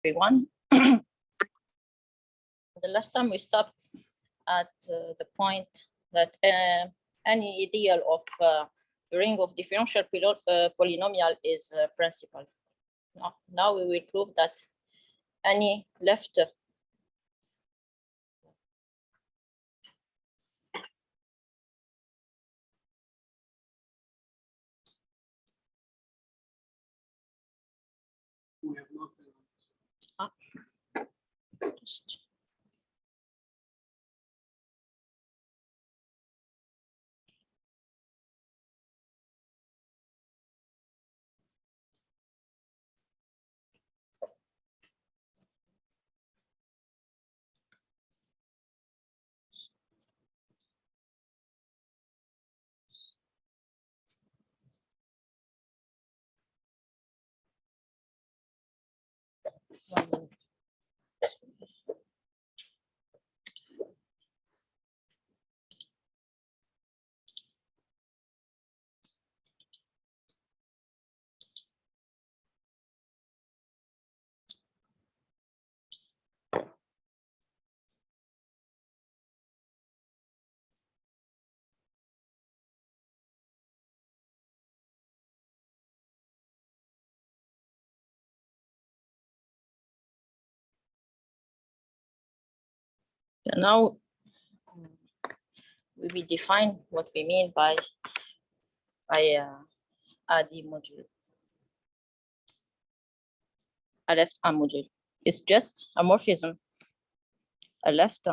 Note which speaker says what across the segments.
Speaker 1: everyone. The last time we stopped at the point that any ideal of ring of differential polynomial is principal. Now we will prove that any left
Speaker 2: We have nothing.
Speaker 1: just one minute. Now we will define what we mean by AD module. A left A module. It's just a morphism. A left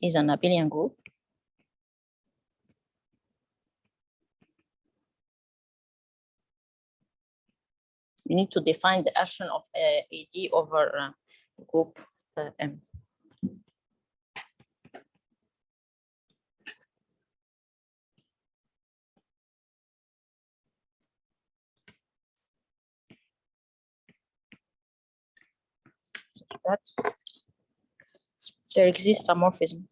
Speaker 1: is an abelian group. We need to define the action of AD over group M. So that there exists a morphism.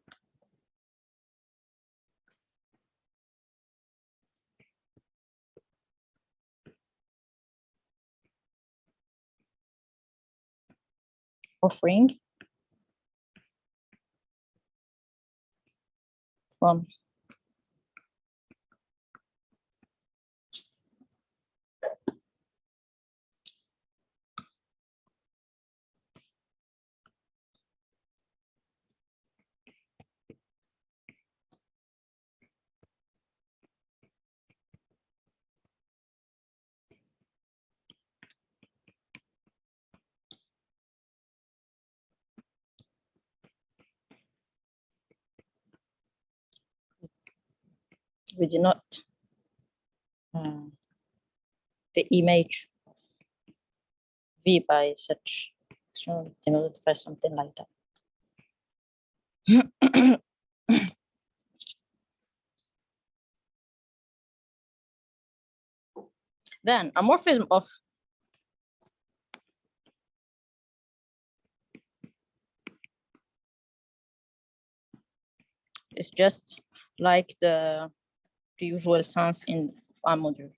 Speaker 1: Of ring from we did not the image V by such denoted by something like that. Then a morphism of is just like the usual sense in a module.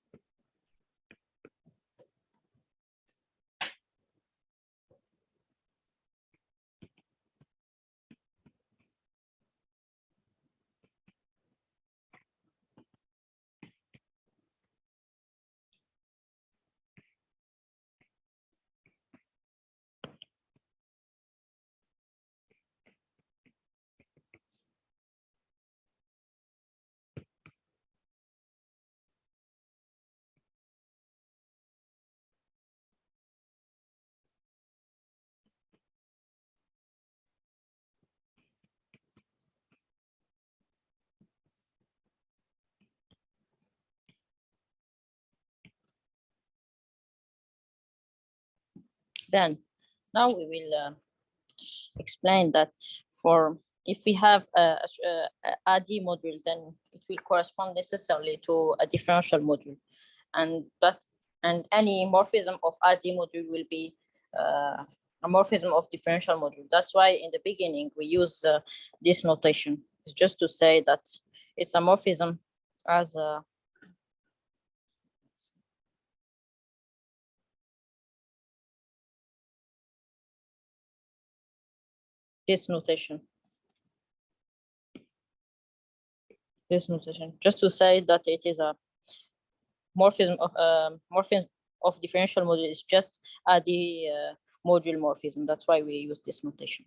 Speaker 1: Then now we will explain that for if we have a AD module, then it will correspond necessarily to a differential module, and any morphism of AD module will be a morphism of differential module. That's why in the beginning we use this notation. It's just to say that it's a morphism as a this notation. This notation, just to say that it is a morphism of differential module is just the module morphism. That's why we use this notation.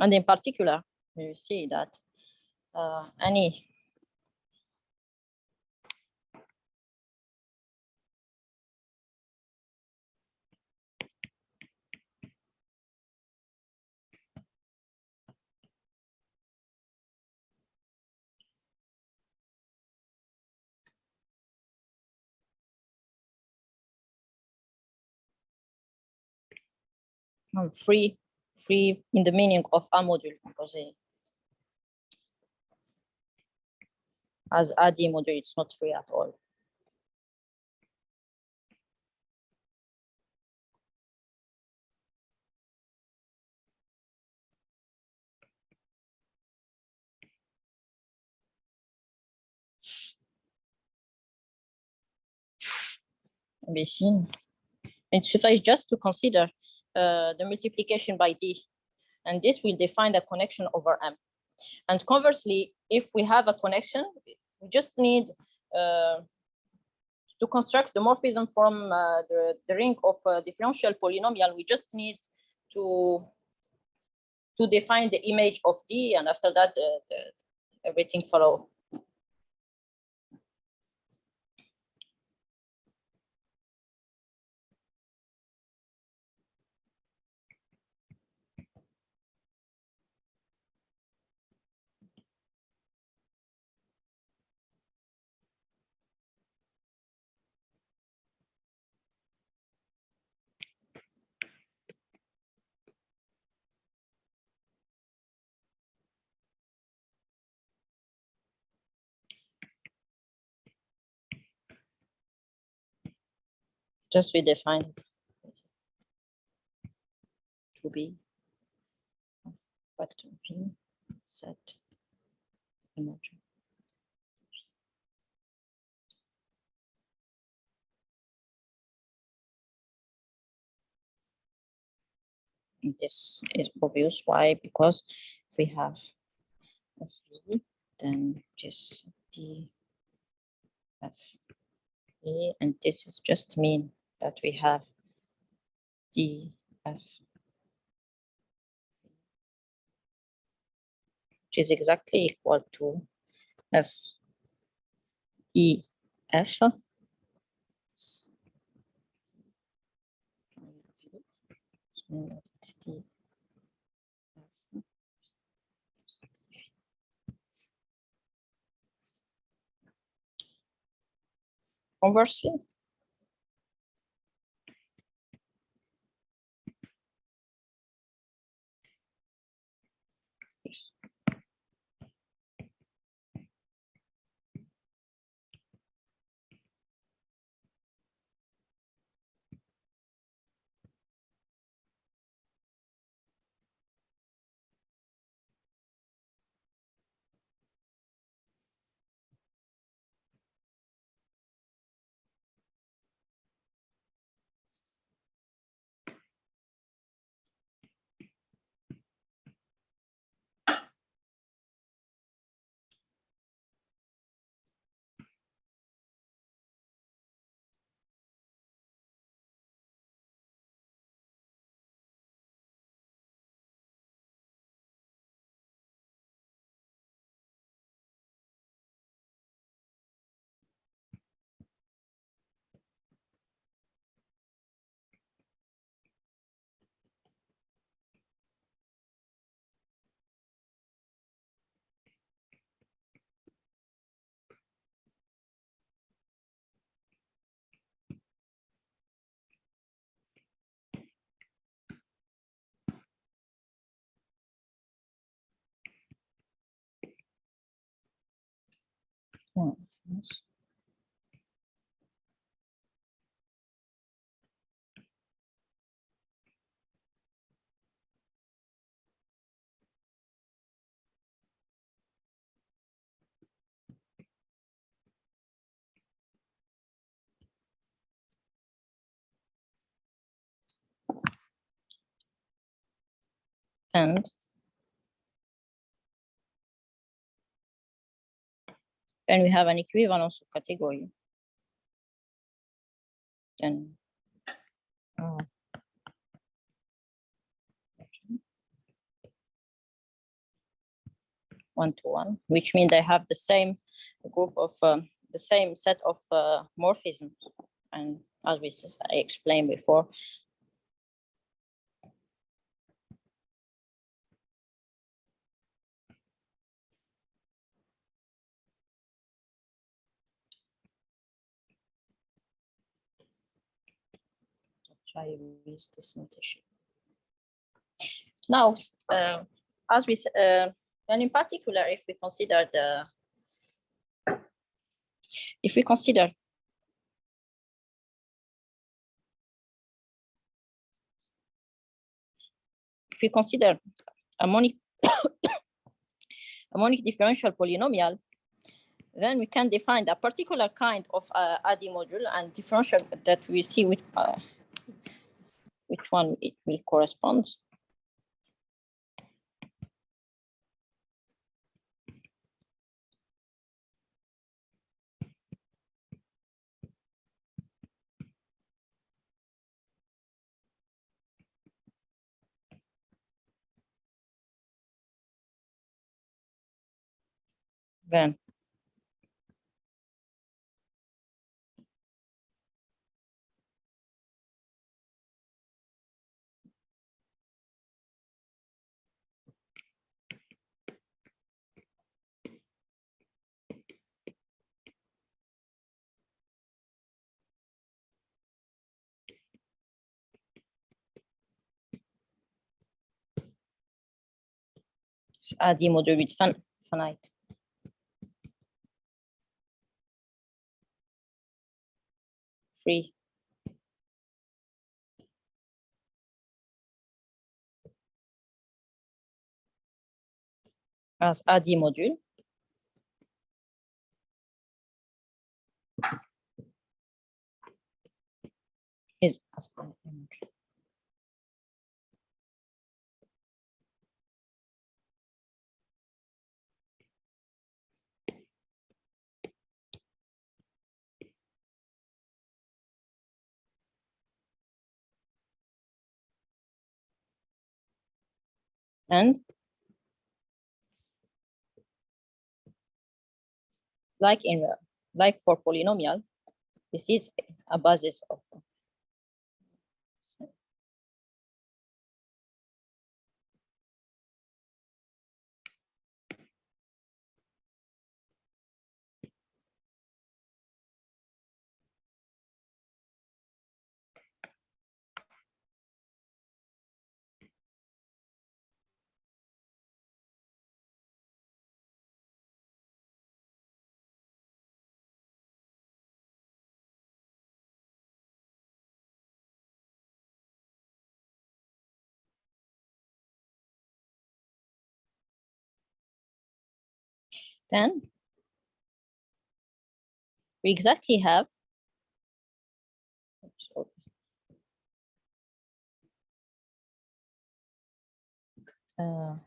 Speaker 1: And in particular, you see that any free in the meaning of a module, because as AD module, it's not free at all. Be seen. It suffices just to consider the multiplication by D, and this will define a connection over M. And conversely, if we have a connection, we just need to construct the morphism from the ring of differential polynomial. We just need to define the image of D, and after that, everything follow. Just we define to be factor V set image. This is obvious. Why? Because if we have a V, then just D F V, and this is just mean that we have D F, which is exactly equal to F E F conversely, Yes. And then we have an equivalence of category. Then 1-to-1, which means they have the same group of the same set of morphisms. And as I explained before, try to use this notation. Now, as we and in particular, if we consider a monic differential polynomial, then we can define a particular kind of ADI module and differential that we see which one it will correspond. Then ADI module with finite. Free. As ADI module. Is as ADI module. And like for polynomial, this is a basis of then we exactly have the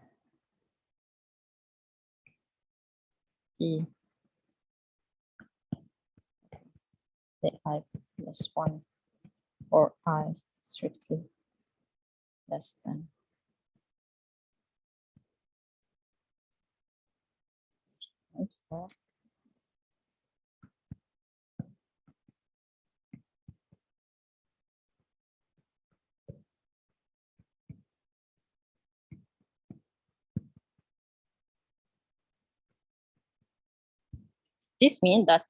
Speaker 1: I plus 1 or I strictly less than .4. This means that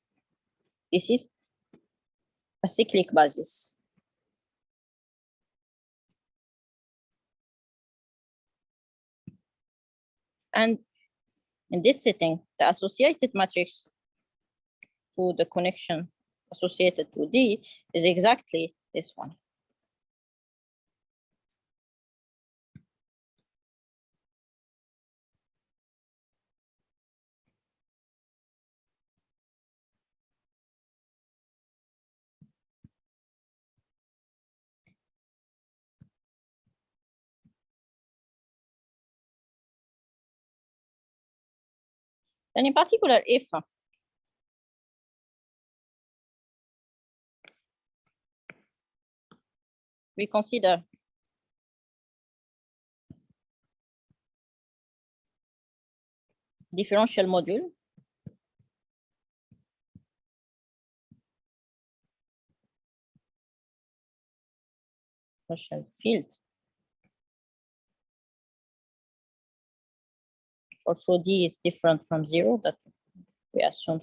Speaker 1: this is a cyclic basis. And in this setting, the associated matrix to the connection associated to D is exactly this one. And in particular, if we consider differential module, differential field, also D is different from 0, that we assume,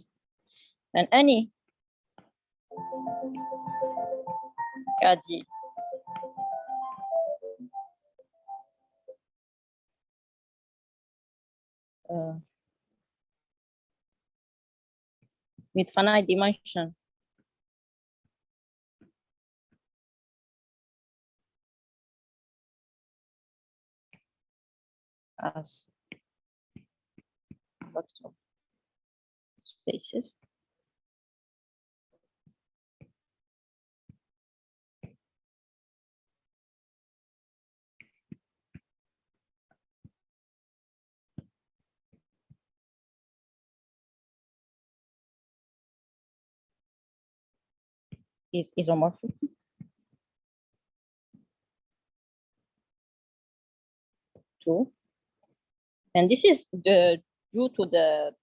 Speaker 1: and any k-adic with finite dimension as vector spaces. Is isomorphic. Two. And this is due to the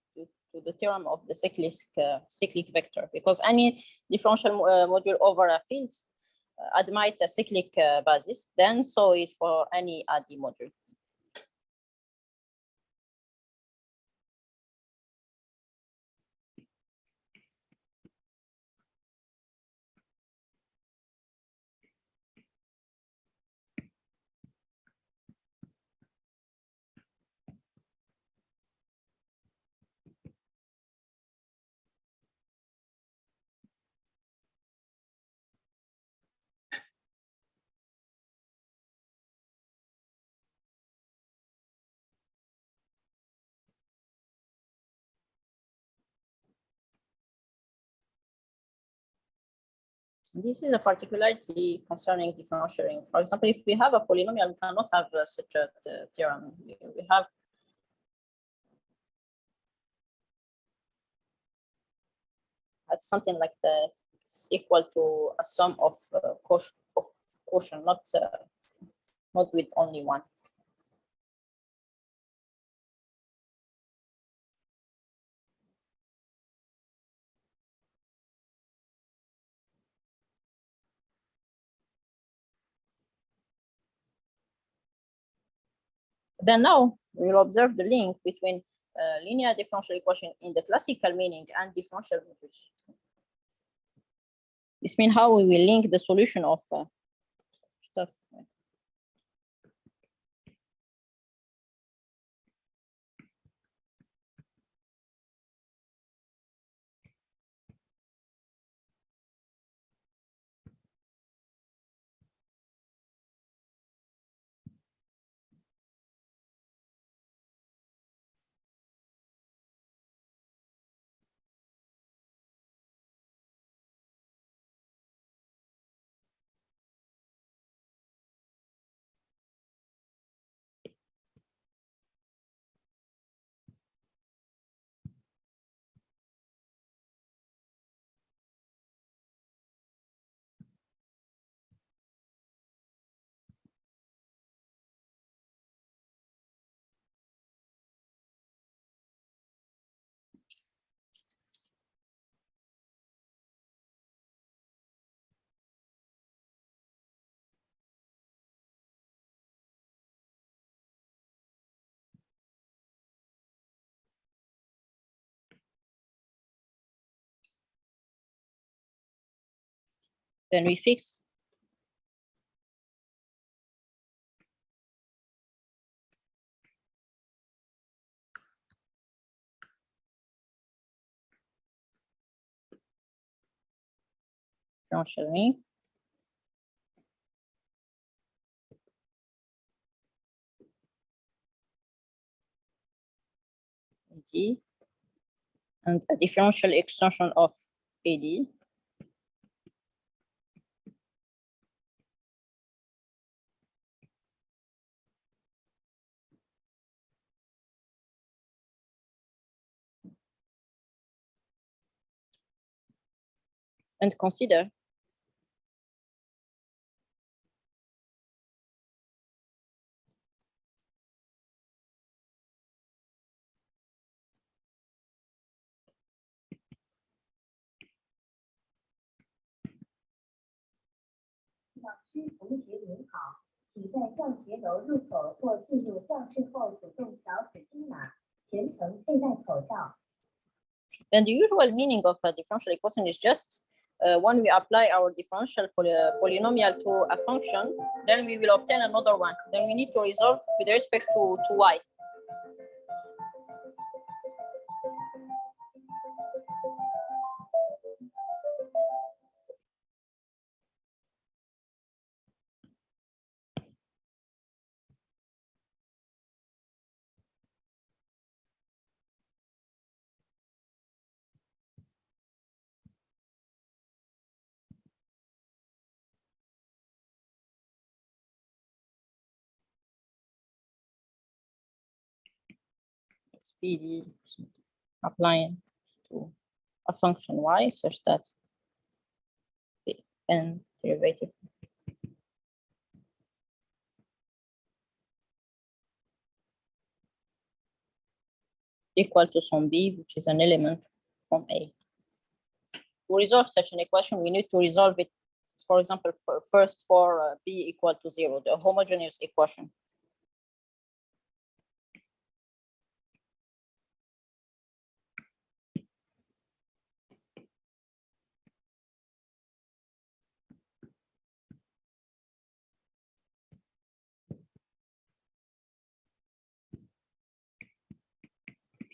Speaker 1: theorem of the cyclic vector, because any differential module over a field admit a cyclic basis, then so is for any adic module. This is a particularity concerning differential ring. For example, if we have a polynomial, we cannot have such a theorem. We have something like that. It's equal to a sum of quotient, not with only one. Then now we will observe the link between linear differential equation in the classical meaning and differential modules. This means how we will link the solution of stuff. Then we fix differential ring. AD and a differential extension of AD. And consider then the usual meaning of a differential equation is just when we apply our differential polynomial to a function, then we will obtain another one. Then we need to resolve with respect to y. It's PD applying to a function y such that the n derivative equal to some b, which is an element from A. To resolve such an equation, we need to resolve it, for example, first for b equal to 0, the homogeneous equation.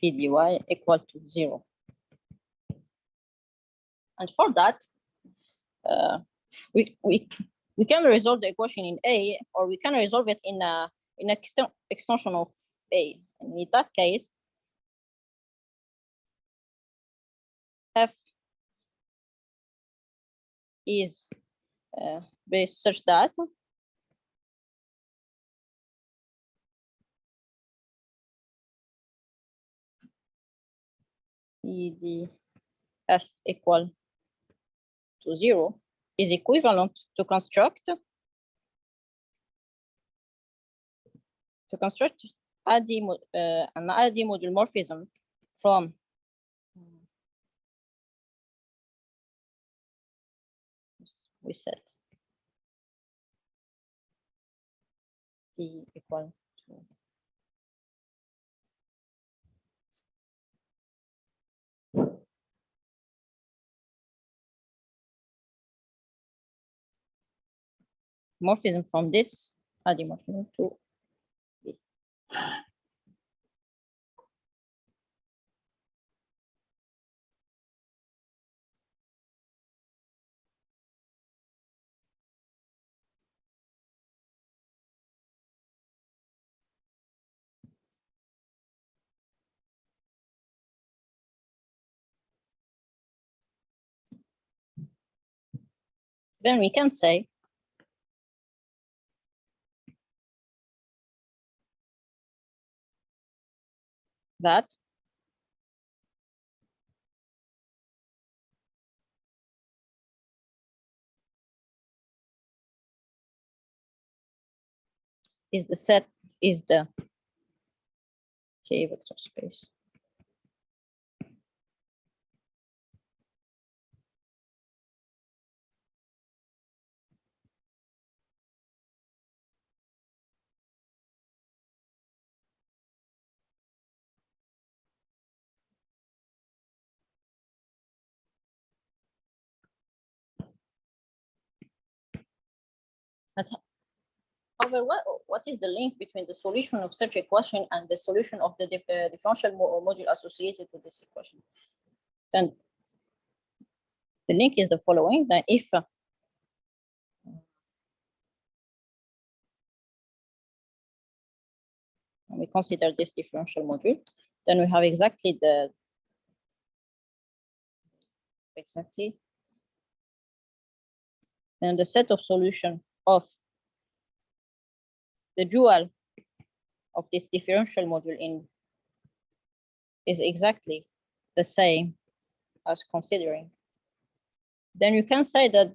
Speaker 1: P dy equal to 0. And for that, we can resolve the equation in A, or we can resolve it in extension of A. And in that case, f is based such that E d f equal to 0 is equivalent to construct an AD module morphism from we set d equal to morphism from this AD morphism to B. Then we can say that is the set is the K vector space. However, what is the link between the solution of such equation and the solution of the differential module associated with this equation? Then The link is the following: that if we consider this differential module, then we have exactly then the set of solution of the dual of this differential module in is exactly the same as considering. Then you can say that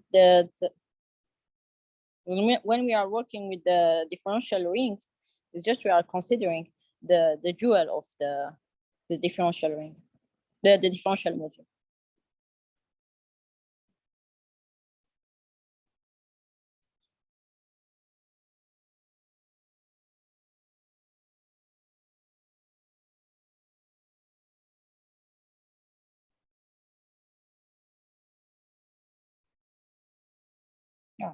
Speaker 1: when we are working with the differential ring, it's just we are considering the dual of the differential ring, the differential module. Yeah.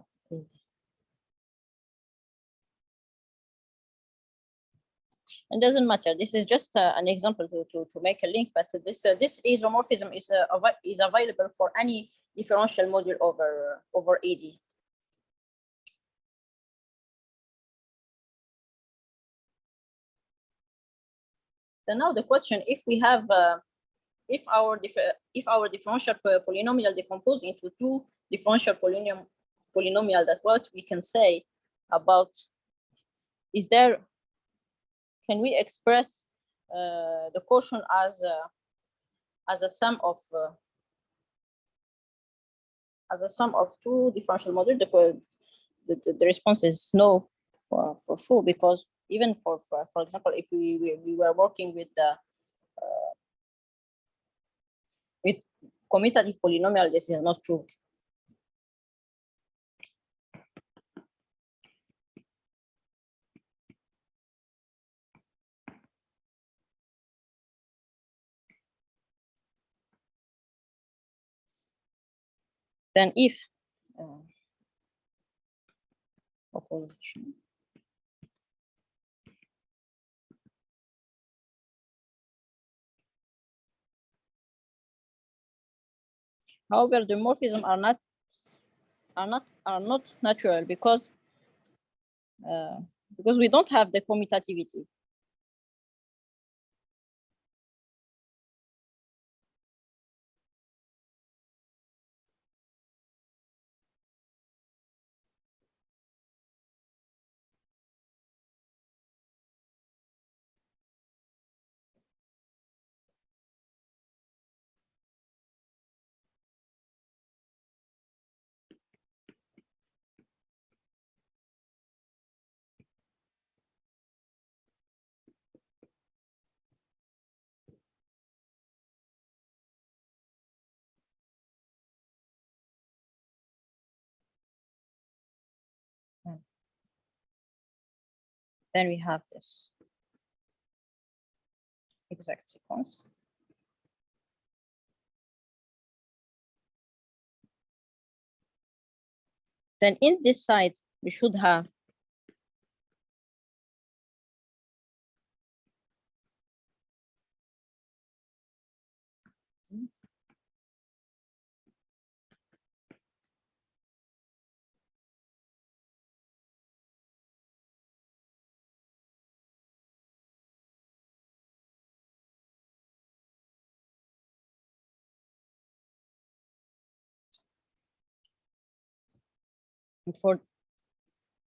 Speaker 1: It doesn't matter. This is just an example to make a link, but this isomorphism is available for any differential module over AD. So now the question: if we have if our differential polynomial decompose into two differential polynomial, that what we can say about can we express the quotient as a sum of two differential modules? The response is no, for sure, because even for example, if we were working with commutative polynomial, this is not true. Then if opposition however, the morphism are not natural because we don't have the commutativity. Then we have this exact sequence. Then in this side, we should have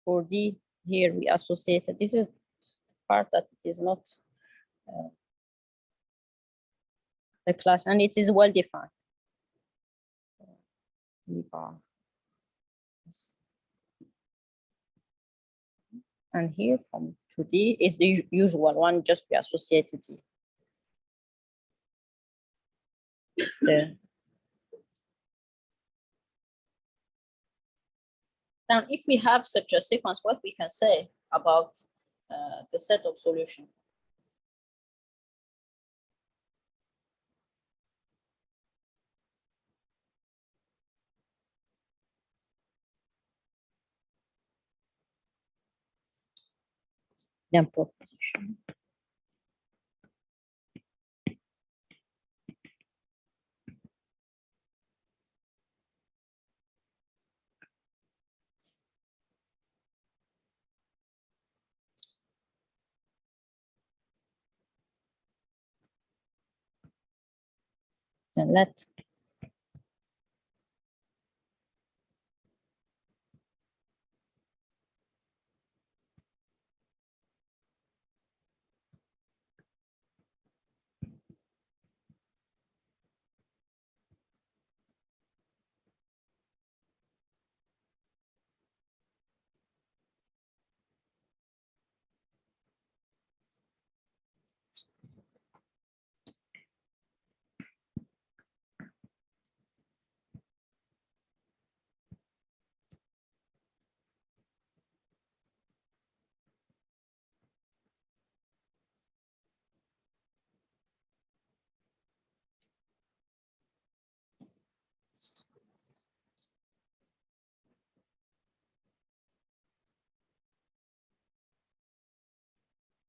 Speaker 1: for D here we associated. This is part that it is not the class, and it is well defined. D bar. And here from 2D is the usual one, just we associated D. It's the Now, if we have such a sequence, what we can say about the set of solution? Then proposition. Then let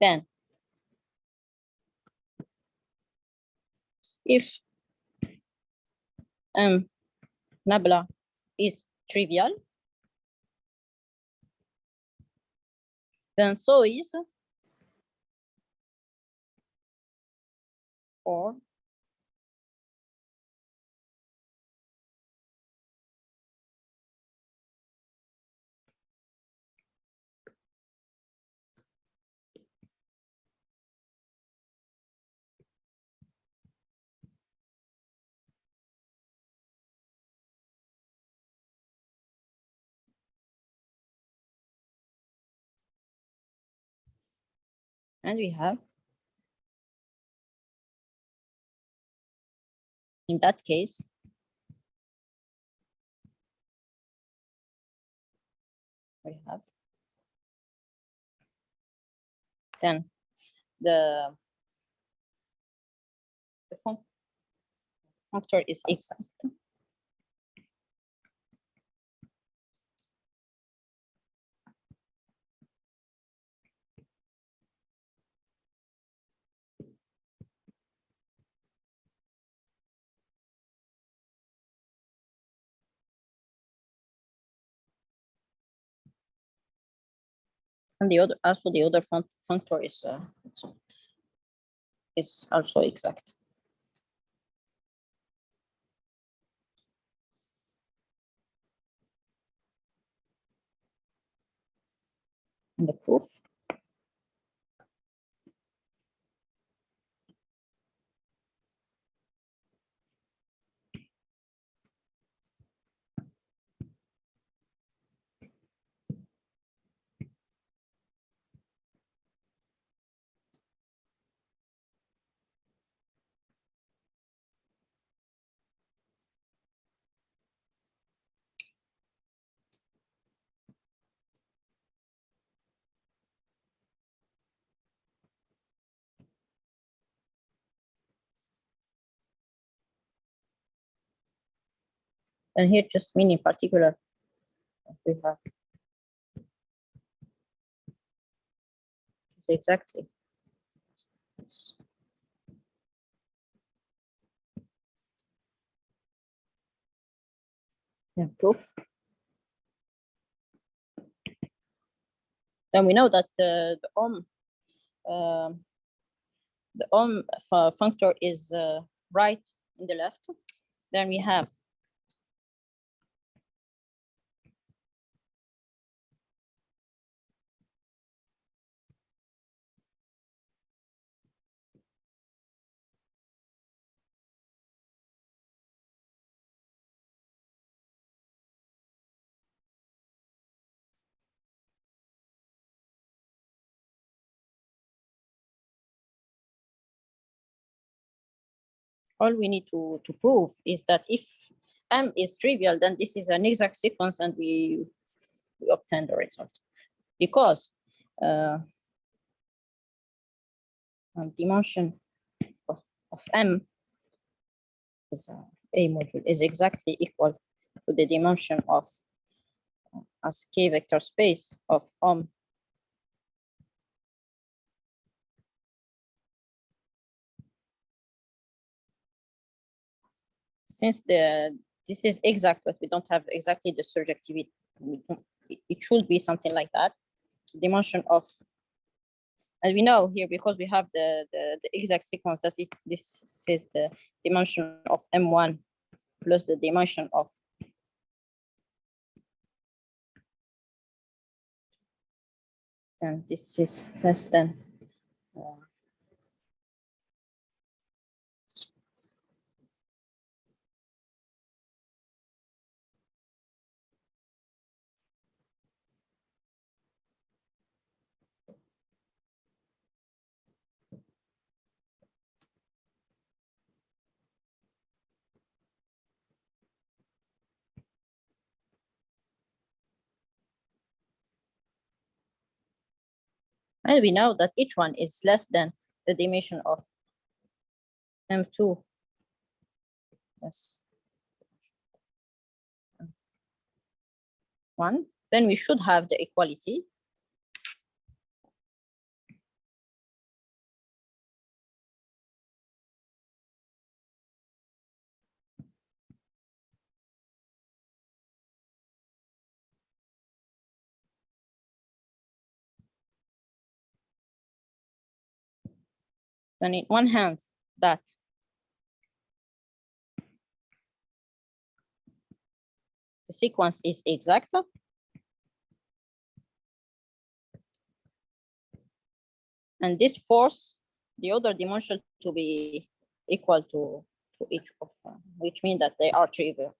Speaker 1: then if nabla is trivial, then so is or and we have in that case we have then the functor is exact. And the other functor is also exact. And the proof. And here just mean in particular we have exactly proof. Then we know that the ohm functor is right in the left. Then we have all we need to prove is that if M is trivial, then this is an exact sequence and we obtain the result. Because dimension of M is A module is exactly equal to the dimension of as K vector space of ohm since this is exact, but we don't have exactly the surjectivity. It should be something like that. Dimension of And we know here, because we have the exact sequence, that this is the dimension of M1 plus the dimension of and this is less than and we know that each one is less than the dimension of M2 plus 1. Then we should have the equality. Then in one hand, that the sequence is exact. And this force the other dimension to be equal to each of them, which means that they are trivial.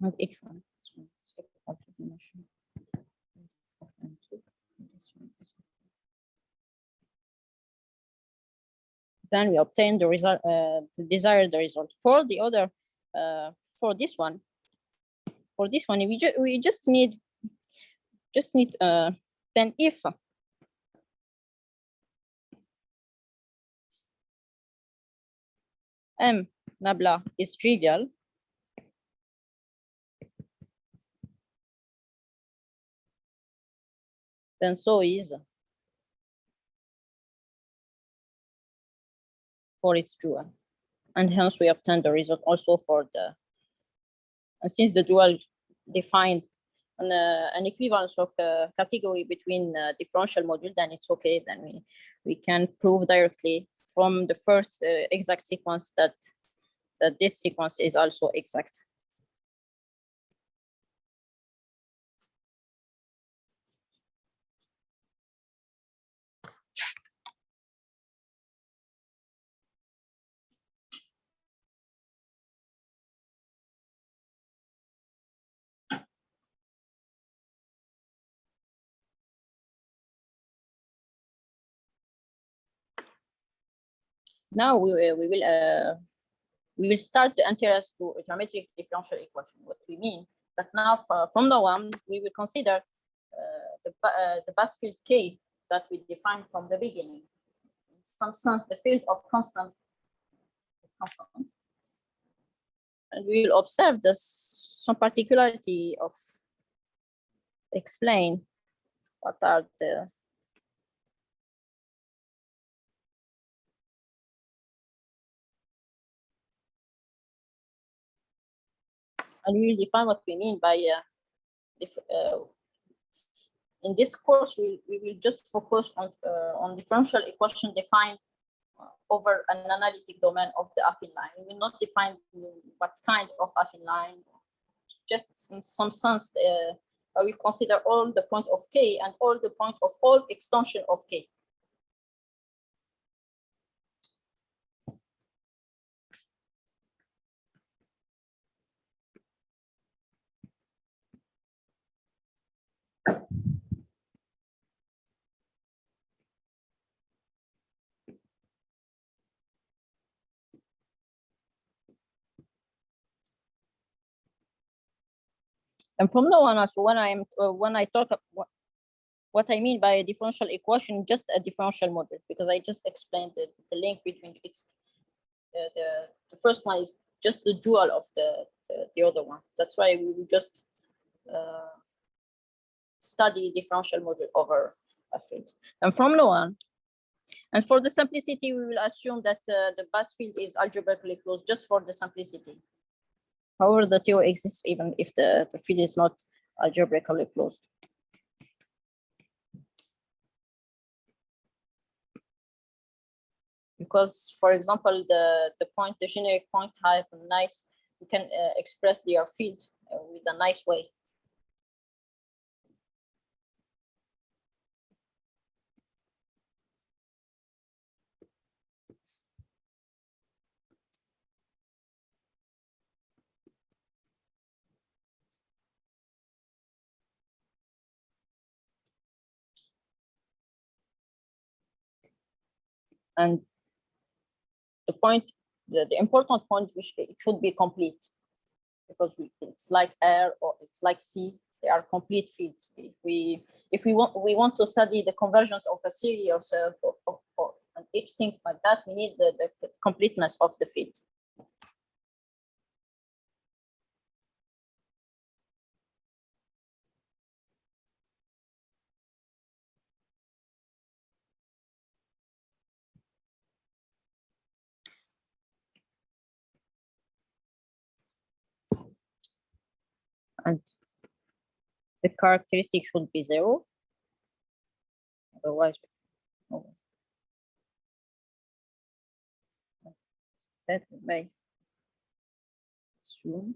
Speaker 1: Not each one. This one is equal to dimension of M2. This one is. Then we obtain the result, the desired result. For the other, for this one, we just need then if M nabla is trivial, then so is for its dual. And hence we obtain the result also for the, and since the dual defined an equivalence of the category between differential module, then it's okay. Then we can prove directly from the first exact sequence that this sequence is also exact. Now we will start to enter us to a geometric differential equation. What we mean that now from now on we will consider the bus field K that we defined from the beginning. In some sense, the field of constant. And we will observe some particularity of explain what are the and we will define what we mean by in this course we will just focus on differential equation defined over an analytic domain of the affine line. We will not define what kind of affine line, just in some sense we consider all the point of K and all the point of all extension of K. And from now on, so when I talk about what I mean by a differential equation, just a differential model, because I just explained the link between its the first one is just the dual of the other one. That's why we will just study differential model over a field. And from now on, and for the simplicity, we will assume that the bus field is algebraically closed just for the simplicity. However, the theory exists even if the field is not algebraically closed. Because, for example, the generic point have a nice, we can express their field with a nice way. And the point, the important point, which it should be complete, because it's like R or it's like C, they are complete fields. If we want to study the convergence of a series or and each thing like that, we need the completeness of the field. And the characteristic should be 0. Otherwise, that may assume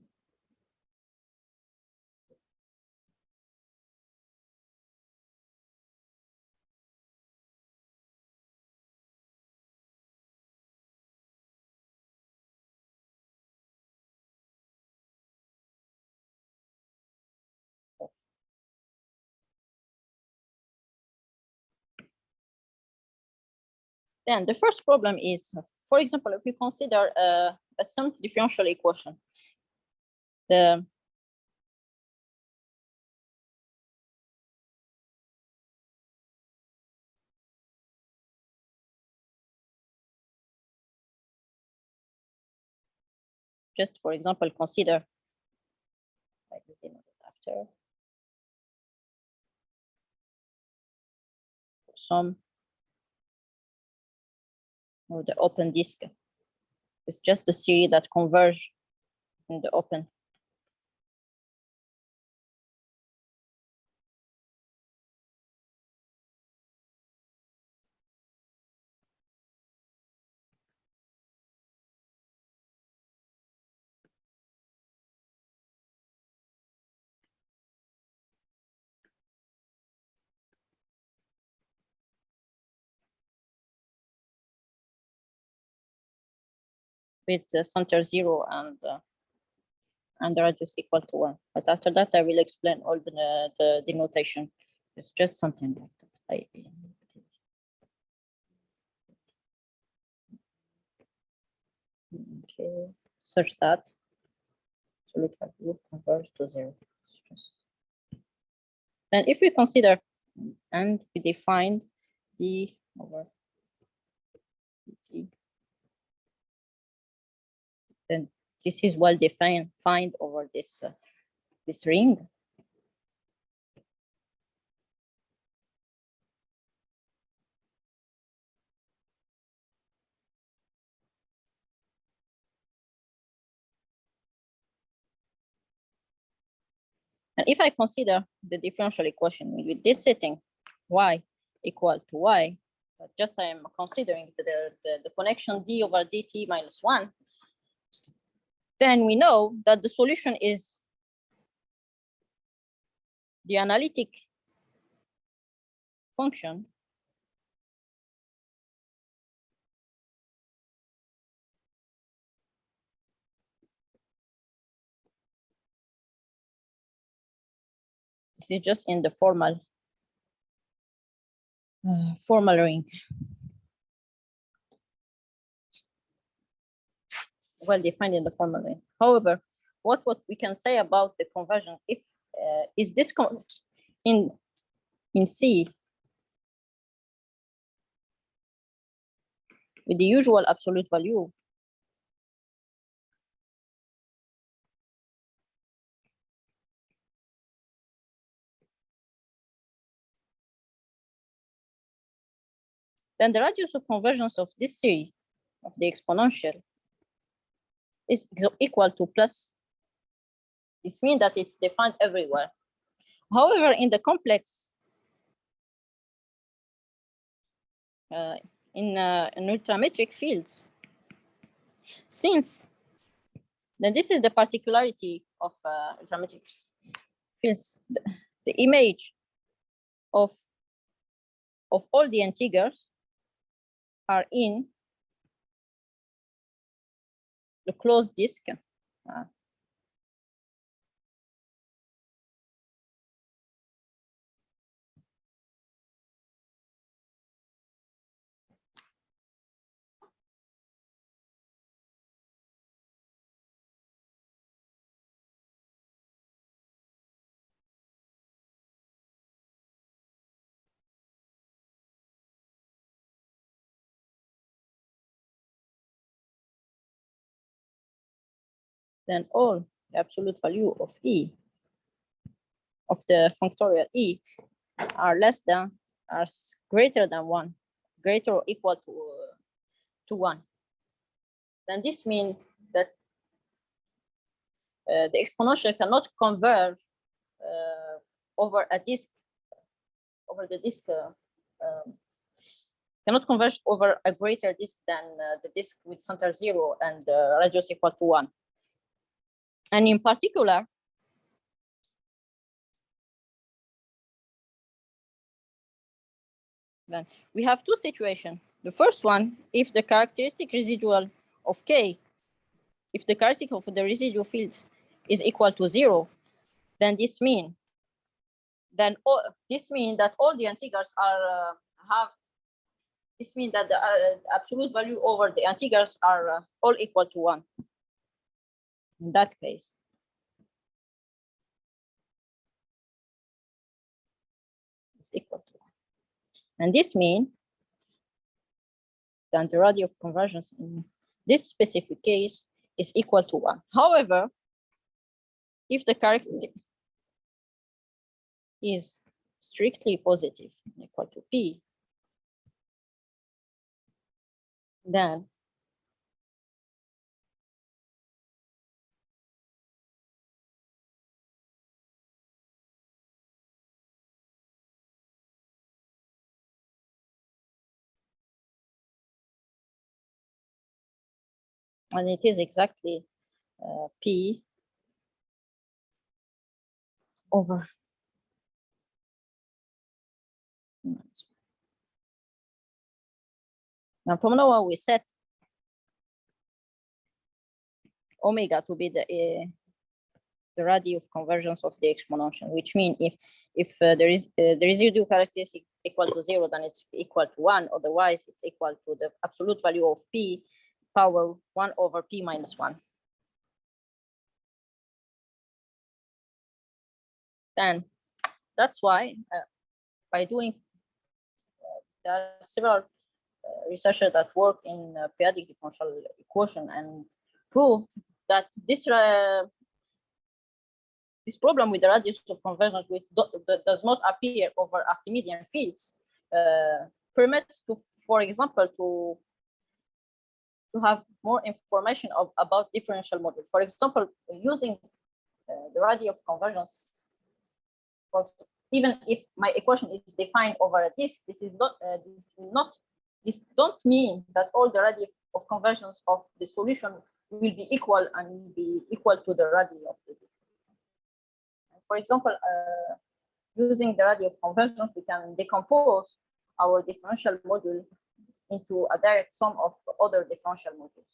Speaker 1: Then the first problem is, for example, if we consider a sum differential equation, this just for example, consider after some or the open disk. It's just a series that converge in the open. With the center 0 and the radius equal to 1. But after that, I will explain all the denotation. It's just something like that. Okay, such that absolute value converge to 0. And if we consider and we define d over dt, then this is well defined over this this ring. And if I consider the differential equation with this setting, y equal to y, just I am considering the connection d over dt minus 1, then we know that the solution is the analytic function this is just in the formal ring, well defined in the formal ring. However, what we can say about the convergence, if is this in in C with the usual absolute value, then the radius of convergence of this series of the exponential is equal to plus. This means that it's defined everywhere. However, in the complex, in ultrametric fields, since then this is the particularity of ultrametric fields, the image of all the integers are in the closed disk. Then all the absolute value of E, of the functorial E, are greater than 1, greater or equal to 1. Then this means that the exponential cannot converge over a disk, over the disk, cannot converge over a greater disk than the disk with center 0 and radius equal to 1. And in particular, then we have two situations. The first one, if the characteristic residual of K, if the characteristic of the residual field is equal to 0, then this means that all the integers are this means that the absolute value over the integers are all equal to 1. In that case, it's equal to 1. And this means that the radius of convergence in this specific case is equal to 1. However, if the characteristic is strictly positive, equal to P, then and it is exactly P over now from now on we set omega to be the radius of convergence of the exponential, which means if there is the residual characteristic equal to 0, then it's equal to 1. Otherwise, it's equal to the absolute value of P power 1 over P minus 1. Then that's why by doing there are several researchers that work in p-adic differential equation and proved that this problem with the radius of convergence that does not appear over Archimedean fields permits to, for example, to have more information about differential model. For example, using the radius of convergence, even if my equation is defined over a disk, this don't mean that all the radius of convergence of the solution will be equal and will be equal to the radius of the disk. For example, using the radius of convergence, we can decompose our differential module into a direct sum of other differential modules.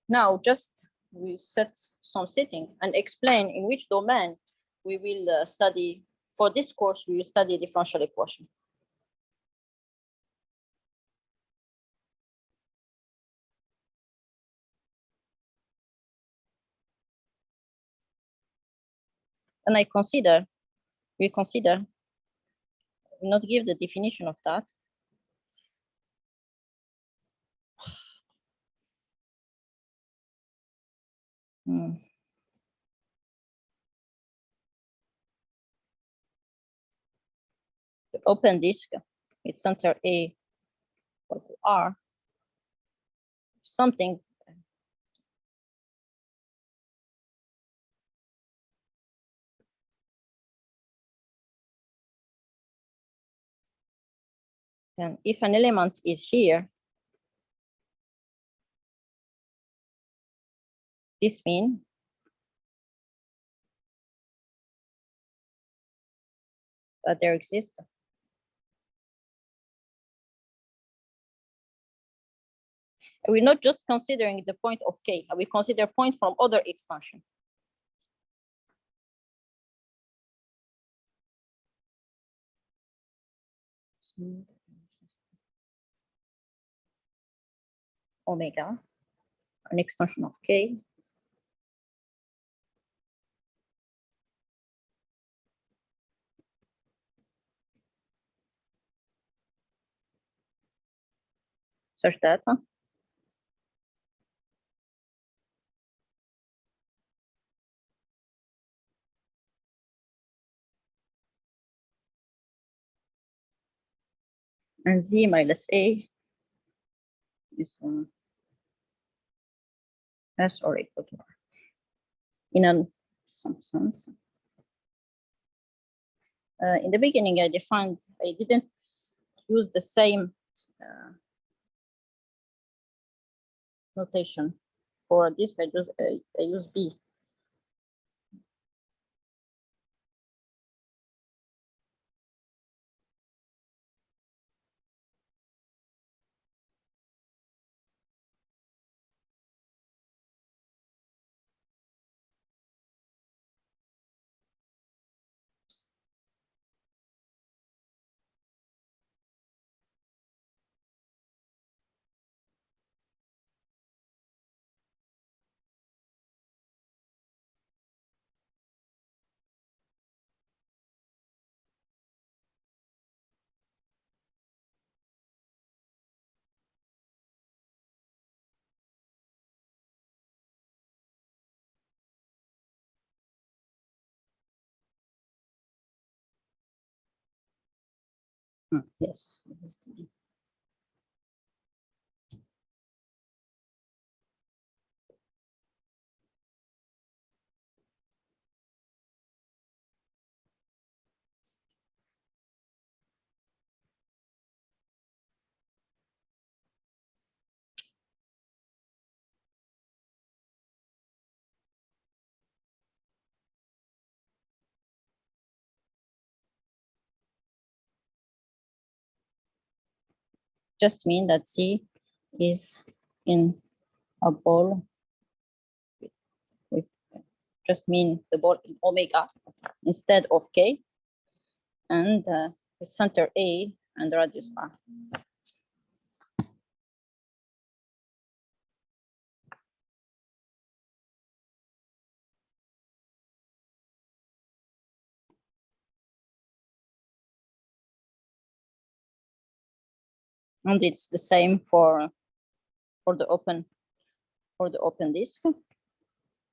Speaker 1: Now, just we set some setting and explain in which domain we will study. For this course, we will study differential equation. And I consider we consider, not give the definition of that. The open disk with center A equal to R, something and if an element is here, this means that there exists we're not just considering the point of K, we consider point from other extension. Omega, an extension of K. Such that and Z minus A is S or equal to R. In some sense. In the beginning, I didn't use the same notation for this. I use B. Yes. Just mean that Z is in a ball with just mean the ball in omega instead of K, and with center A and radius R. And it's the same for the open disk.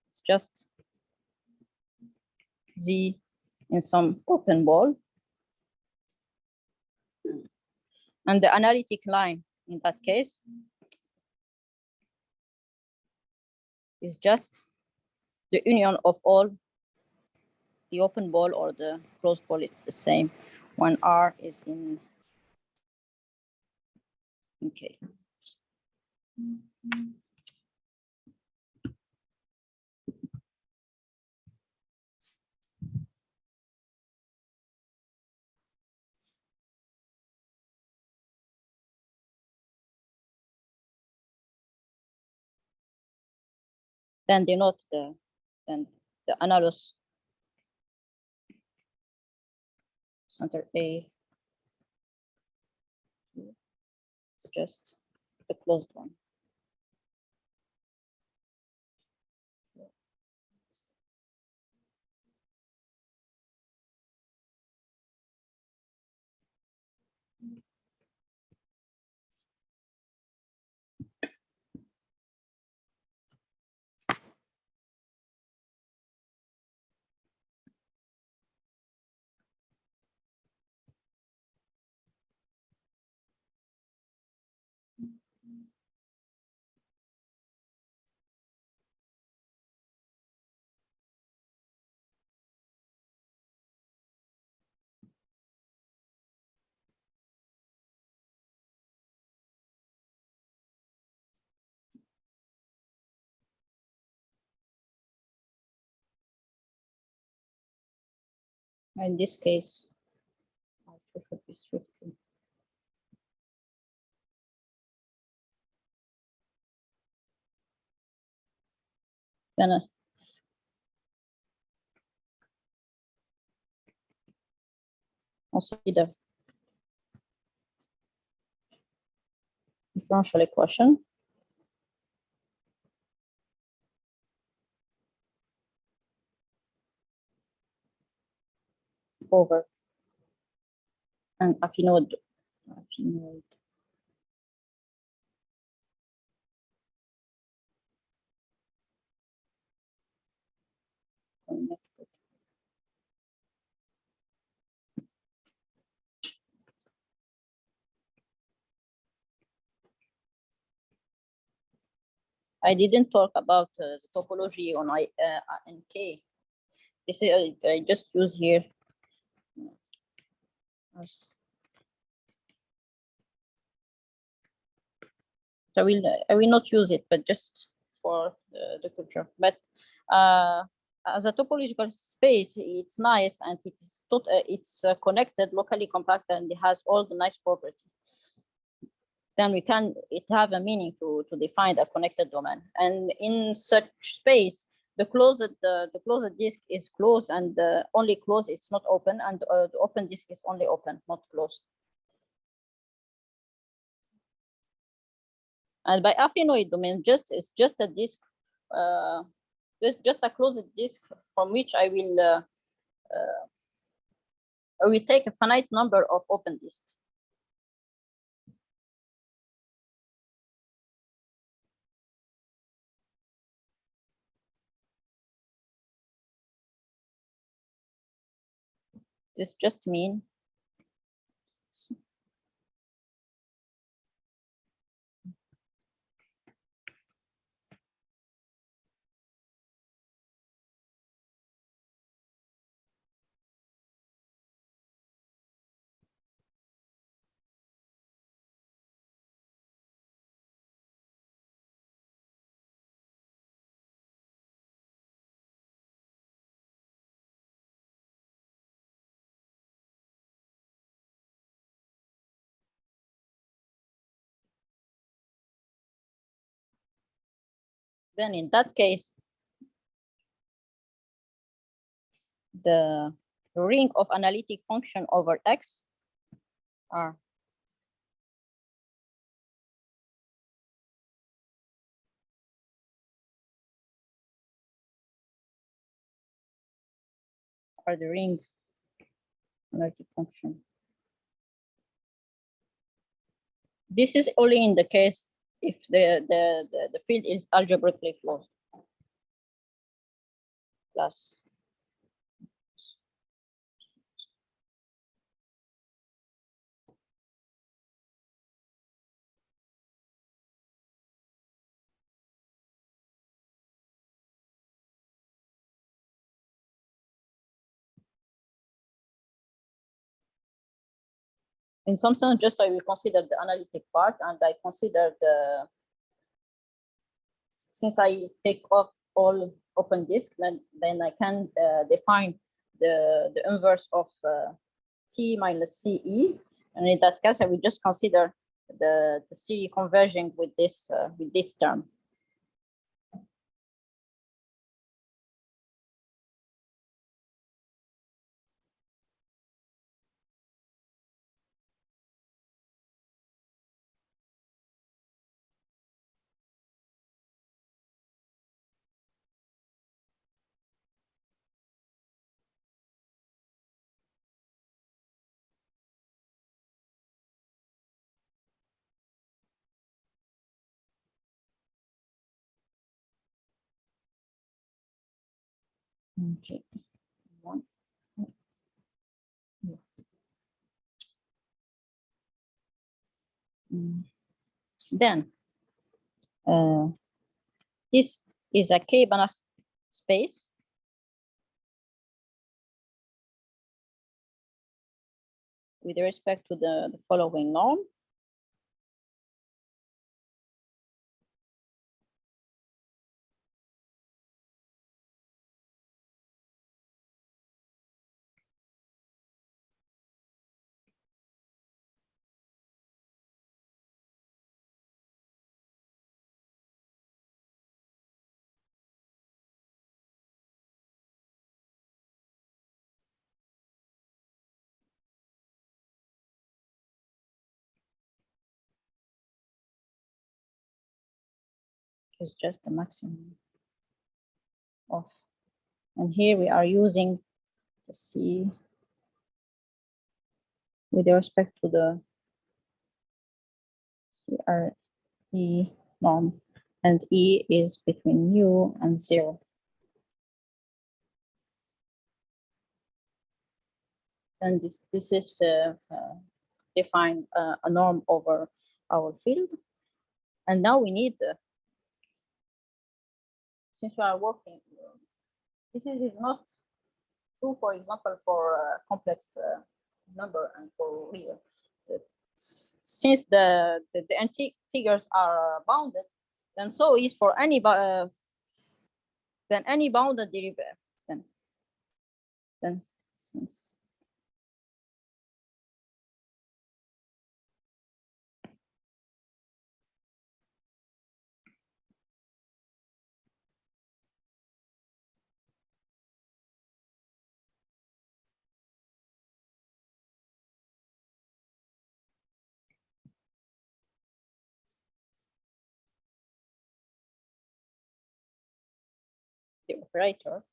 Speaker 1: It's just Z in some open ball. And the analytic line in that case is just the union of all the open ball or the closed ball. It's the same when R is in K. Then denote the analogous center A. It's just the closed one. In this case, I should be strictly. Then consider differential equation over an affine connected. I didn't talk about the topology on in K. This is I just use here as I will not use it, but just for the culture. But as a topological space, it's nice and it's connected, locally compact, and it has all the nice properties. Then it have a meaning to define a connected domain. And in such space, the closed disk is closed, and only closed, it's not open, and the open disk is only open, not closed. And by affine domain, it's just a disk, just a closed disk from which I will take a finite number of open disks. This just means then in that case, the ring of analytic function over X are the ring analytic function. This is only in the case if the field is algebraically closed. Plus in some sense, just I will consider the analytic part, and I consider since I take off all open disk, then I can define the inverse of T minus CE, and in that case, I will just consider the C converging with this term. Okay. Then this is a K-Banach space with respect to the following norm. is just the maximum of, and here we are using the C with respect to the CRE norm, and E is between mu and 0. And this is define a norm over our field. And now we need, since we are working, this is not true, for example, for complex number and for real. Since the integers are bounded, then so is for any bounded derivative. Then since the operator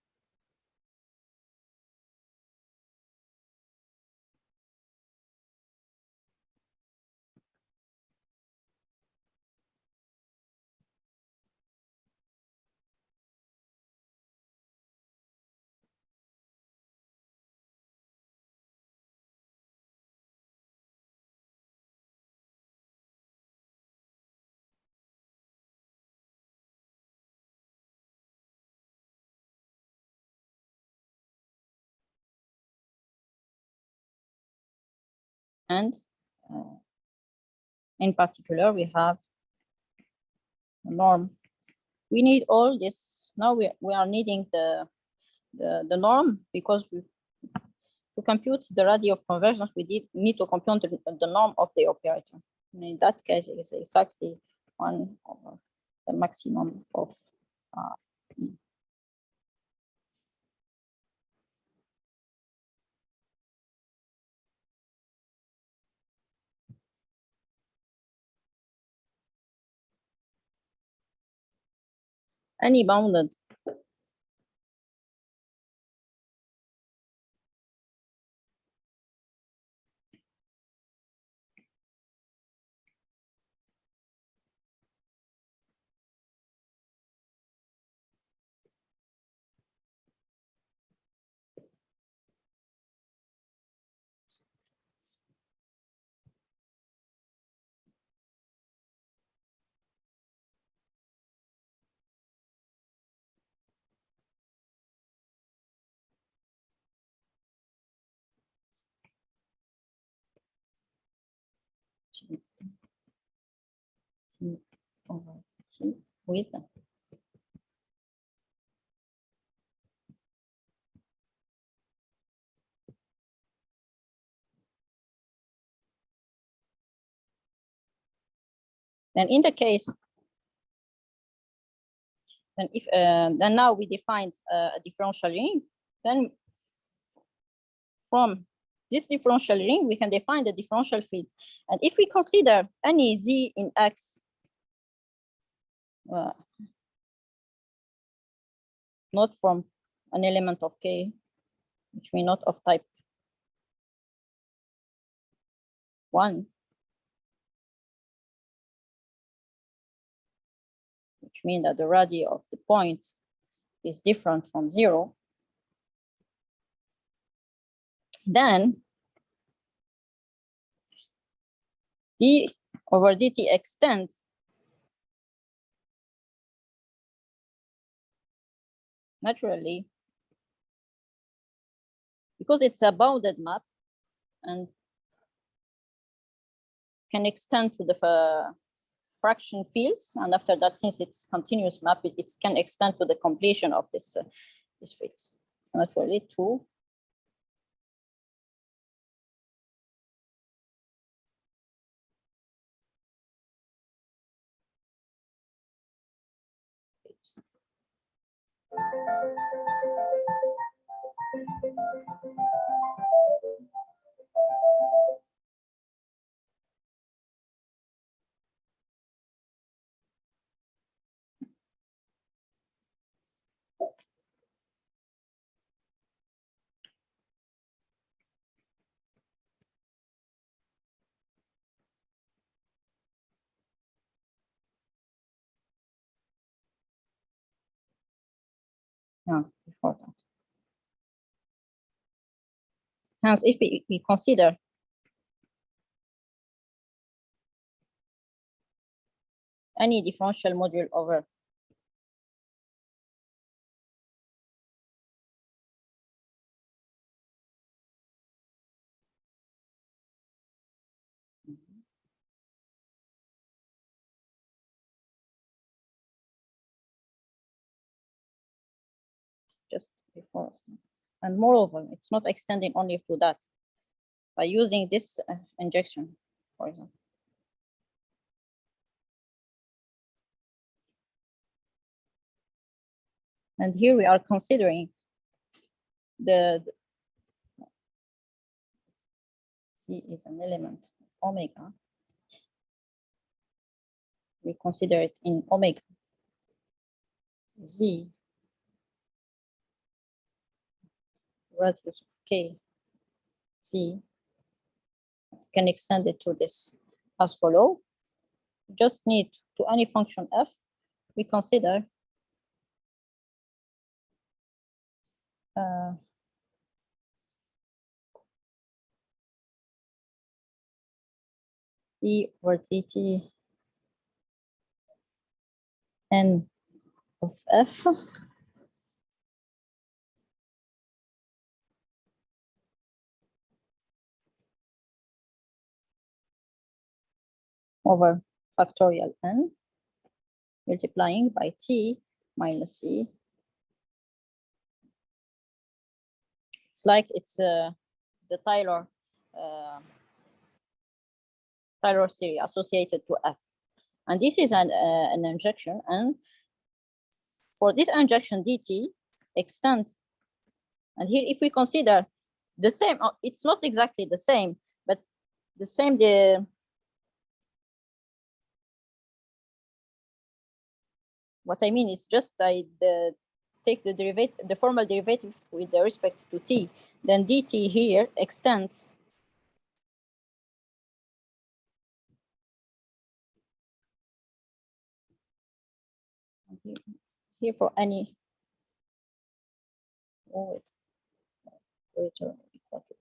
Speaker 1: and in particular we have a norm. We need all this. Now we are needing the norm, because to compute the radius of convergence, we need to compute the norm of the operator. And in that case, it is exactly 1 over the maximum of E. Any bounded T over T with then in the case, then if then now we defined a differential ring, then from this differential ring we can define the differential field. And if we consider any z in X not from an element of K, which means not of type 1, which means that the radius of the point is different from 0, then d over dt extends naturally, because it's a bounded map and can extend to the fraction fields, and after that, since it's continuous map, it can extend to the completion of this fields. So naturally 2 Yeah, before that. Hence, if we consider any differential module over just before, and moreover, it's not extending only to that by using this injection, for example. And here we are considering the C is an element of omega. We consider it in omega Z radius of K Z. Can extend it to this as follow. Just need to any function f, we consider d over dt n of f over factorial n multiplying by t minus c. It's like it's the Taylor series associated to f, and this is an injection, and for this injection dt extend, and here if we consider the same, it's not exactly the same, but the same what I mean is just take the derivative, the formal derivative with the respect to t, then dt here extends here for any greater equal to.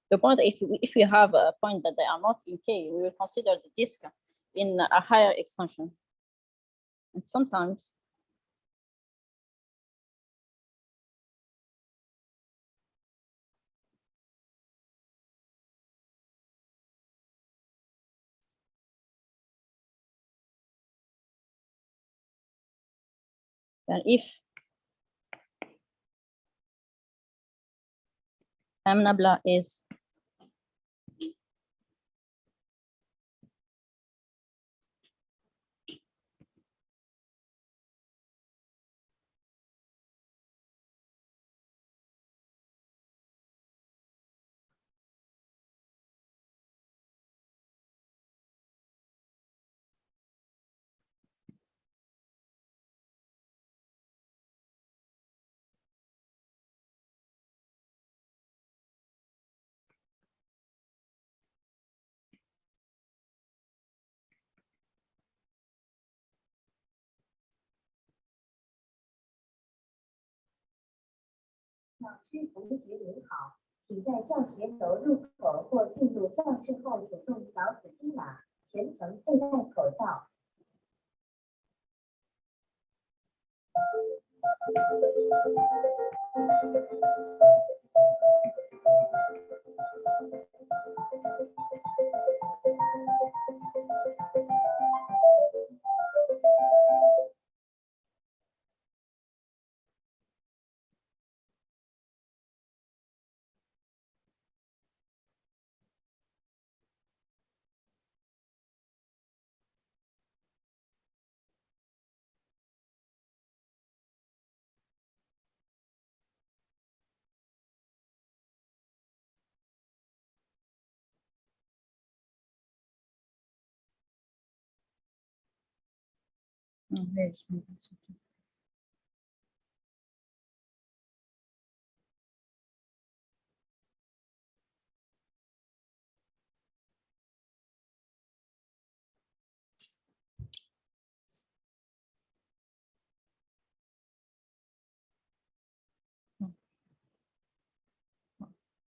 Speaker 1: The point, if we have a point that they are not in K, we will consider the disk in a higher extension. And sometimes then if m nabla is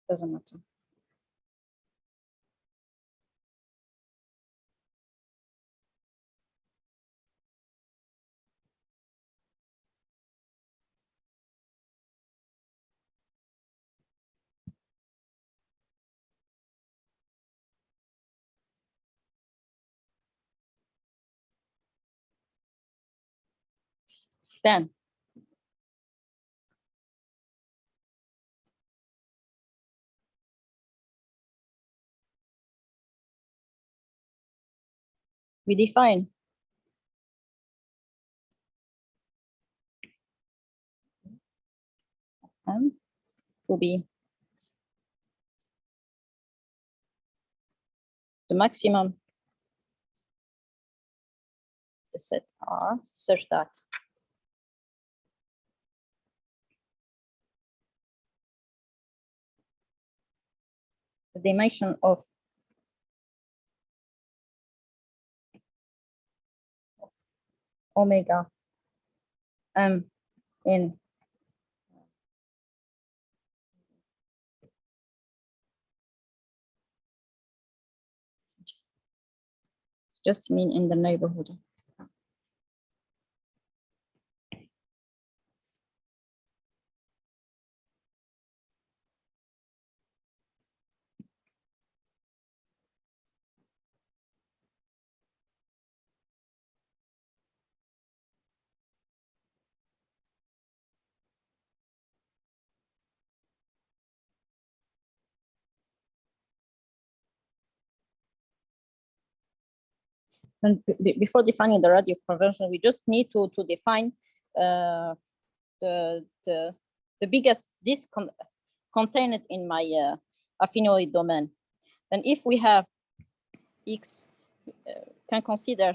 Speaker 1: Doesn't matter. Then we define M to be the maximum the set R such that the dimension of omega M in just mean in the neighborhood. And before defining the radius convention, we just need to define the biggest disk contained in my affinoid domain. And if we have x, can consider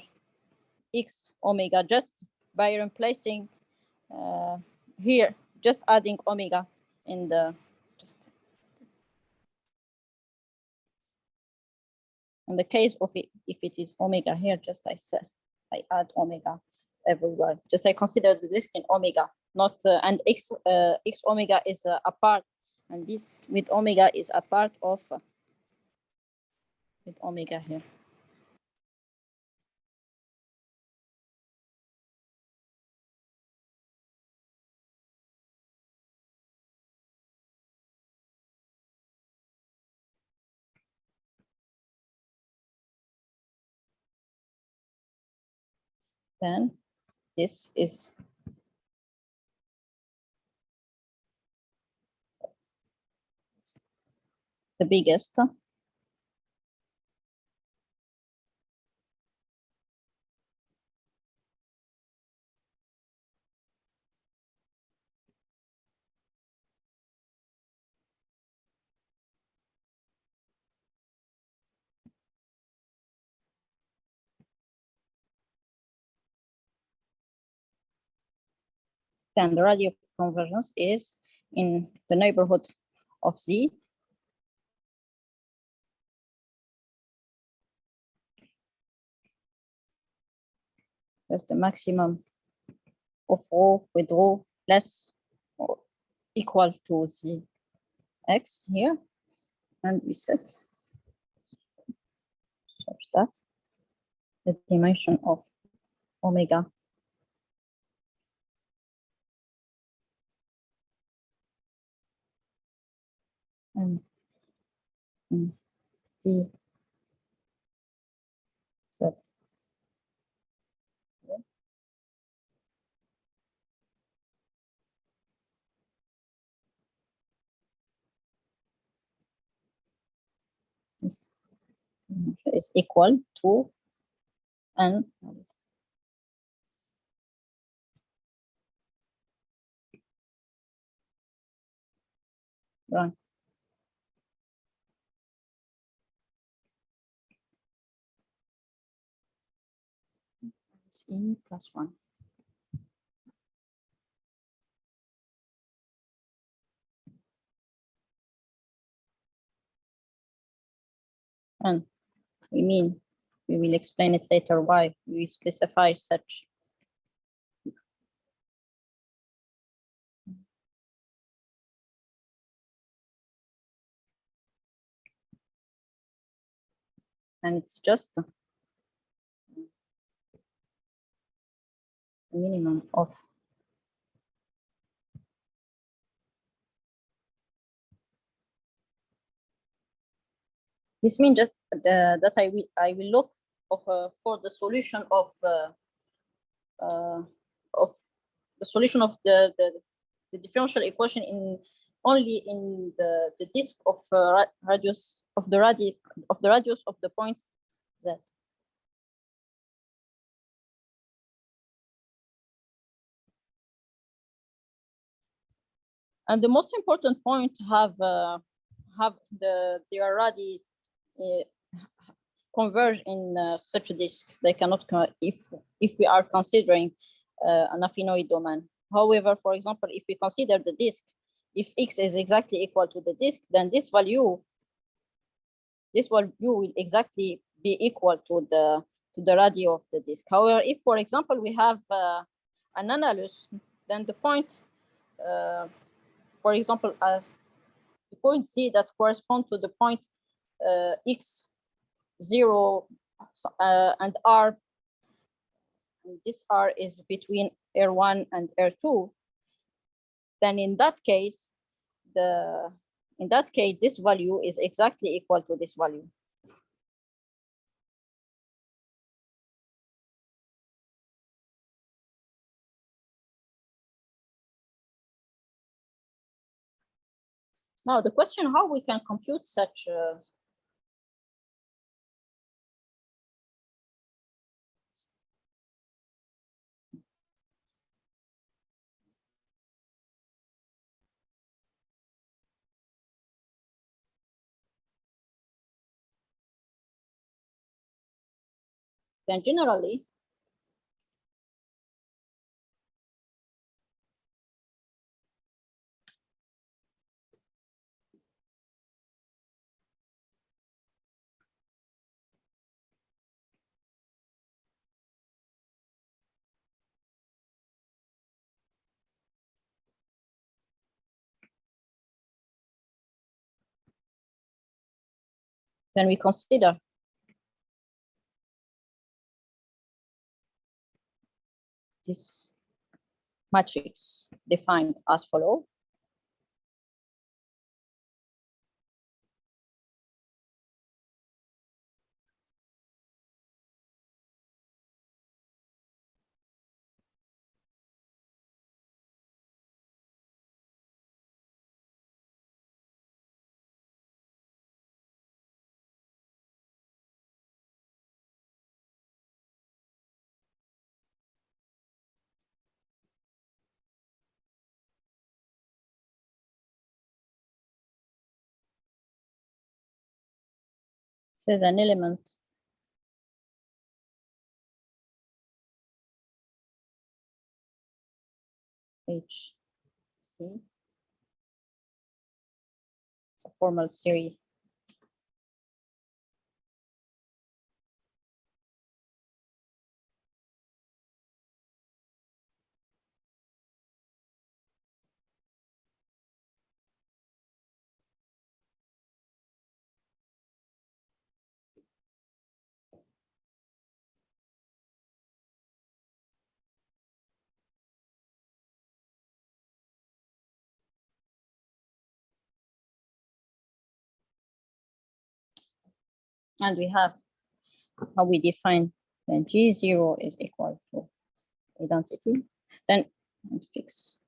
Speaker 1: x omega just by replacing here, just adding omega in the in the case of it, if it is omega here, just I said I add omega everywhere. Just I consider the disk in omega, not and x omega is a part, and this with omega is a part of with omega here. Then this is the biggest. Then the radius of convergence is in the neighborhood of Z. That's the maximum of rho with rho less or equal to the x here, and we set such that the dimension of omega and d set is equal to n right. minus E plus 1. And we will explain it later why we specify such. And it's just a minimum of this means that I will look for the solution of the solution of the differential equation in only in the disk of radius of the radius of the point Z. And the most important point have they already converge in such a disk. They cannot if we are considering an affinoid domain. However, for example, if we consider the disk, if x is exactly equal to the disk, then this value will exactly be equal to the radius of the disk. However, if, for example, we have an annulus, then the point, for example, the point C that corresponds to the point x 0 and R, and this R is between R1 and R2, then in that case, this value is exactly equal to this value. Now the question how we can compute such then generally then we consider this matrix defined as follows. Says an element H. It's a formal series. And we have how we define then G0 is equal to identity, then fix.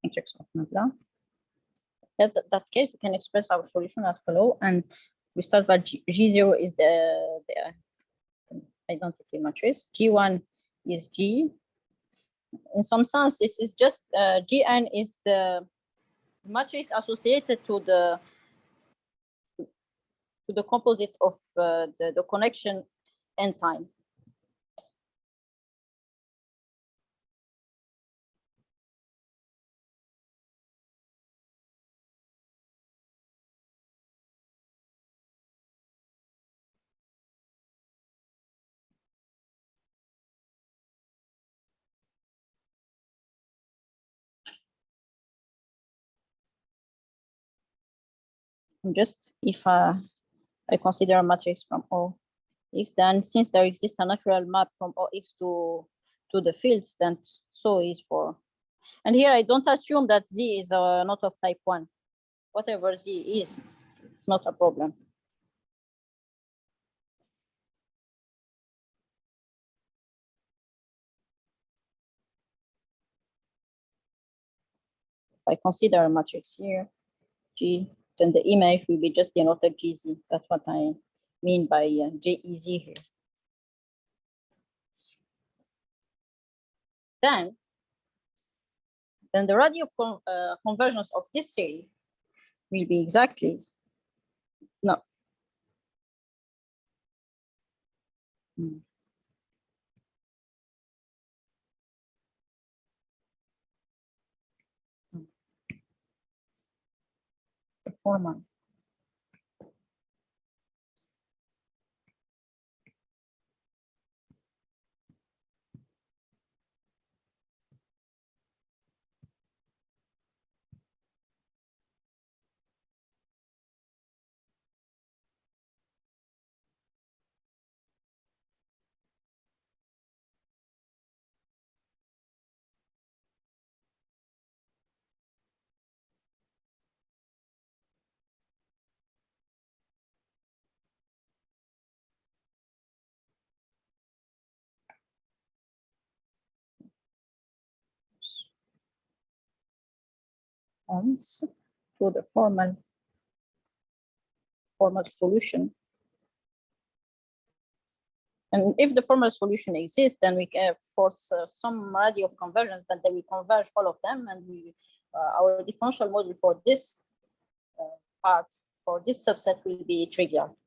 Speaker 1: matrix of Nabla. In that case, we can express our solution as follow, and we start by G0 is the identity matrix. G1 is G. In some sense, this is just Gn is the matrix associated to the composite of the connection n time. Just if I consider a matrix from OX, then since there exists a natural map from OX to the fields, then so is for. And here I don't assume that Z is not of type 1. Whatever Z is, it's not a problem. If I consider a matrix here, G, then the image will be just denoted GZ. That's what I mean by JEZ here. Then the radio of convergence of this series will be exactly no. The formal. To the formal solution. And if the formal solution exists, then we can force some radio of convergence, but then we converge all of them, and we our differential model for this part, for this subset, will be trivial.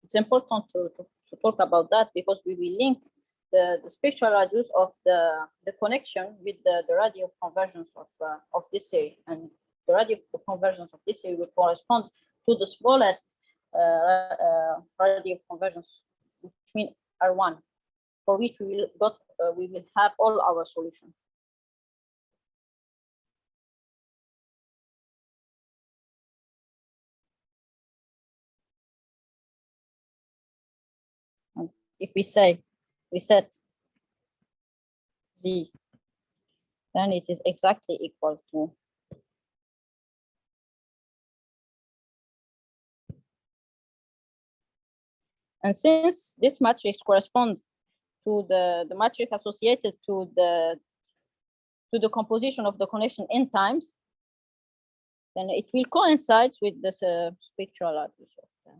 Speaker 1: It's important to talk about that because we will link the spectral radius of the connection with the radio of convergence of this series, and the radio of convergence of this series will correspond to the smallest radio of convergence between R1, for which we will have all our solutions. If we say we set Z, then it is exactly equal to and since this matrix corresponds to the matrix associated to the composition of the connection n times, then it will coincide with this spectral radius of the.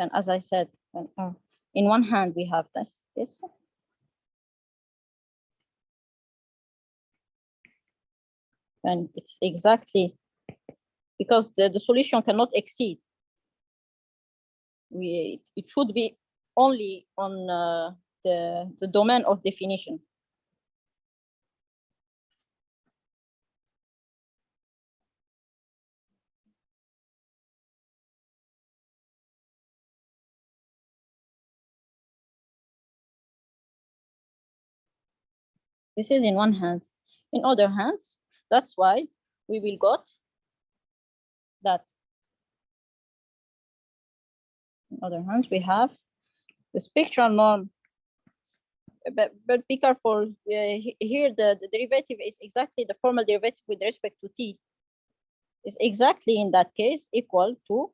Speaker 1: And as I said, in one hand we have this. And it's exactly because the solution cannot exceed. It should be only on the domain of definition. This is in one hand. In other hands, that's why we will got that. In other hands, we have the spectral norm. But be careful. Here, the derivative is exactly the formal derivative with respect to t. Is exactly in that case equal to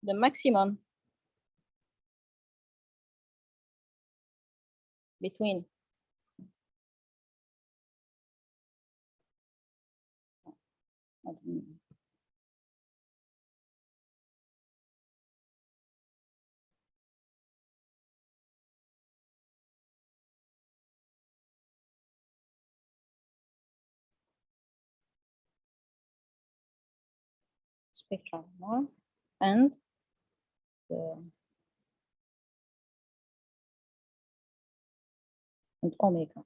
Speaker 1: the maximum between spectral norm and omega.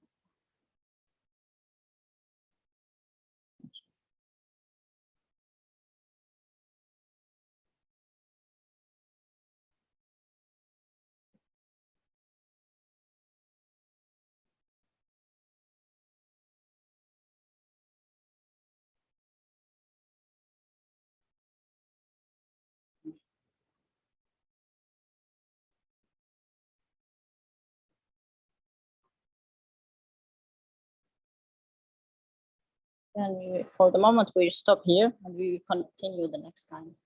Speaker 1: And for the moment, we stop here and we will continue the next time.